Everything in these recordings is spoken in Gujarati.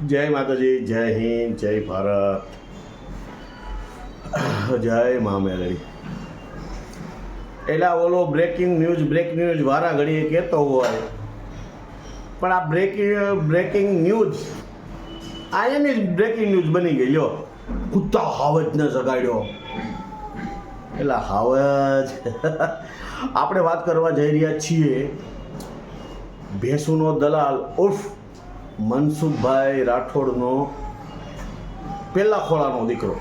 જય માતાજી, જય હિન્દ, જય ભારત, જય મા મેલડી. એટલે ઓલો બ્રેકિંગ ન્યૂઝ વારા ઘડીએ કહેતો હોય, પણ આ બ્રેકિંગ ન્યૂઝ આ એની જ બ્રેકિંગ ન્યૂઝ બની ગઈ. લ્યો, કૂતા હાવજને જગાડ્યો. એટલે હાવજ આપણે વાત કરવા જઈ રહ્યા છીએ ભેંસુનો દલાલ ઉર્ફ મનસુખભાઈ રાઠોડનો પેલા ખોળાનો દીકરો.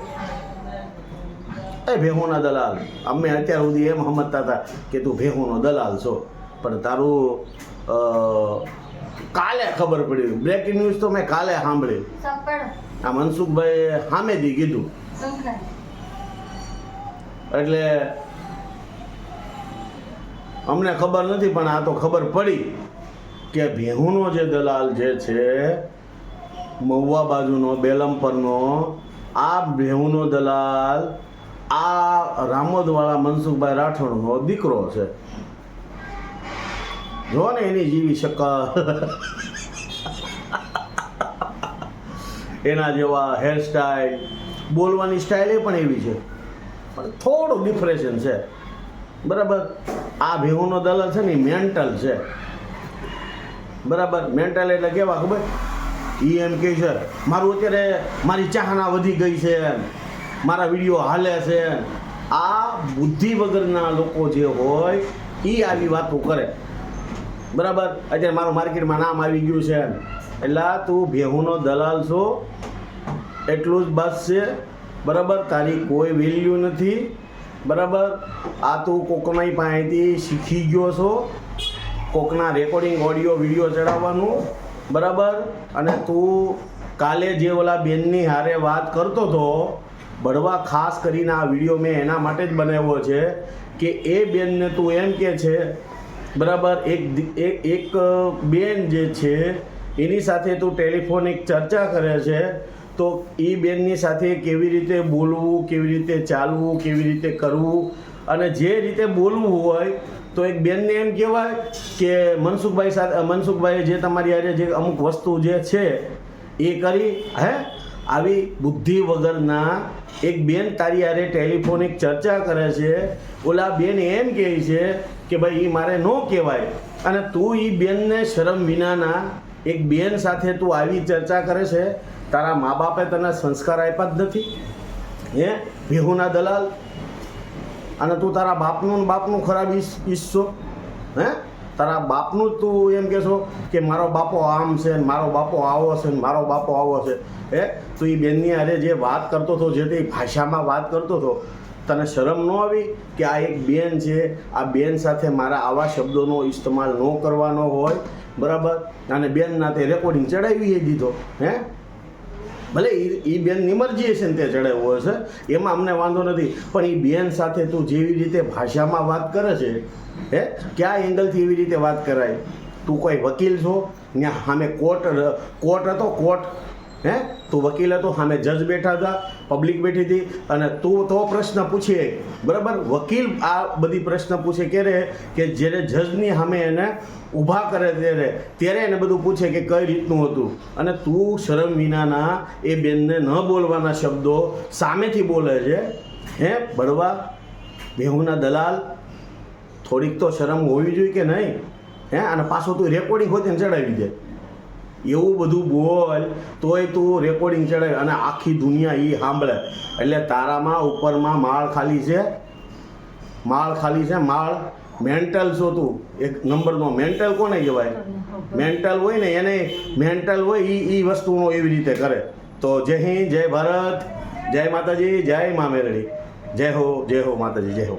એ ભેહુના દલાલ. અમે અત્યાર સુધી એમ સમજતા હતા કે તું ભેહુનો દલાલ છો, પણ તારું કાલે ખબર પડી. બ્રેકિંગ ન્યૂઝ તો મેં કાલે સાંભળી. આ મનસુખભાઈ સામેથી કીધું. એટલે અમને ખબર નથી, પણ આ તો ખબર પડી કે ભેહુનો જે દલાલ જે છે મહુવા બાજુનો બેલમપરનો, આ ભેહુનો દલાલ આ રામોદવાળા મનસુખભાઈ રાઠોડનો દીકરો છે. જો ને એની જેવી શકલ, એના જેવા હેરસ્ટાઈલ, બોલવાની સ્ટાઇલ એ પણ એવી છે, પણ થોડું ડિફરેશન છે. બરાબર. આ ભેહુનો દલાલ છે ને મેન્ટલ છે. બરાબર. મેન્ટલ એટલે કેવા ખબર? એ એમ કહે છે મારું અત્યારે મારી ચાહના વધી ગઈ છે, મારા વિડીયો હાલે છે. આ બુદ્ધિ વગરના લોકો જે હોય એ આવી વાતો કરે. બરાબર. અત્યારે મારું માર્કેટમાં નામ આવી ગયું છે, એટલે તું ભેહુનો દલાલ છો એટલું જ બસ છે. બરાબર. તારી કોઈ વેલ્યુ નથી. બરાબર. આ તું કોકનાઈ પાસેથી શીખી ગયો છો, કોકના રેકોર્ડિંગ ઓડિયો વિડીયો ચડાવવાનું. બરાબર. અને તું કાલે જે ઓલા બેનની હારે વાત કરતો હતો, બળવા ખાસ કરીને આ વિડીયો મેં એના માટે જ બનાવ્યો છે કે એ બેનને તું એમ કે છે, બરાબર, એક બેન જે છે એની સાથે તું ટેલિફોનિક ચર્ચા કરે છે, તો એ બેનની સાથે કેવી રીતે બોલવું, કેવી રીતે ચાલવું, કેવી રીતે કરવું, અને જે રીતે બોલવું હોય તો એક બેનને એમ કહેવાય કે મનસુખભાઈએ જે તમારી હારે જે અમુક વસ્તુ જે છે એ કરી. આવી બુદ્ધિ વગરના એક બેન તારી હારે ટેલિફોનિક ચર્ચા કરે છે, ઓલા બેન એમ કહે છે કે ભાઈ એ મારે ન કહેવાય, અને તું એ બેનને શરમ વિનાના એક બેન સાથે તું આવી ચર્ચા કરે છે. તારા મા બાપે તને સંસ્કાર આપ્યા જ નથી. ભેહુના દલાલ. અને તું તારા બાપનું ખરાબ ઈચ્છો. તારા બાપનું તું એમ કહેશો કે મારો બાપો આમ છે ને મારો બાપો આવો છે ને મારો બાપો આવો છે. તું એ બેનની હારે જે વાત કરતો હતો, જે તે ભાષામાં વાત કરતો હતો, તને શરમ ન આવી કે આ એક બેન છે, આ બેન સાથે મારા આવા શબ્દોનો ઇસ્તેમાલ ન કરવાનો હોય. બરાબર. અને બેનના તે રેકોર્ડિંગ ચડાવી દીધો. ભલે એ બેનની મરજી હશે ને તે ચડાવ્યો હશે, એમાં અમને વાંધો નથી, પણ એ બેન સાથે તું જેવી રીતે ભાષામાં વાત કરે છે, કયા એંગલથી એવી રીતે વાત કરાય? તું કોઈ વકીલ છો? ત્યાં સામે કોર્ટ હતો, કોર્ટ. તું વકીલ હતો, સામે જજ બેઠા હતા, પબ્લિક બેઠી હતી, અને તું તો પ્રશ્ન પૂછે. બરાબર. વકીલ આ બધી પ્રશ્ન પૂછે ક્યારે? કે જ્યારે જજની સામે એને ઊભા કરે ત્યારે એને બધું પૂછે કે કઈ રીતનું હતું. અને તું શરમ વિનાના એ બેનને ન બોલવાના શબ્દો સામેથી બોલે છે. બળવા ભેહુના દલાલ. થોડીક તો શરમ હોવી જોઈએ કે નહીં? અને પાછું તું રેકોર્ડિંગ હોતી ને ચડાવી દે. એવું બધું બોલ તોય તું રેકોર્ડિંગ ચડાવે અને આખી દુનિયા એ સાંભળે. એટલે તારામાં ઉપરમાં માળ ખાલી છે. માળ. મેન્ટલ છો તું. એક નંબરનો મેન્ટલ કોને કહેવાય? મેન્ટલ હોય ને એને મેન્ટલ હોય એ વસ્તુનો એવી રીતે કરે. તો જય હિન્દ, જય ભારત, જય માતાજી, જય મા મેલડી. જય હો માતાજી, જય હો.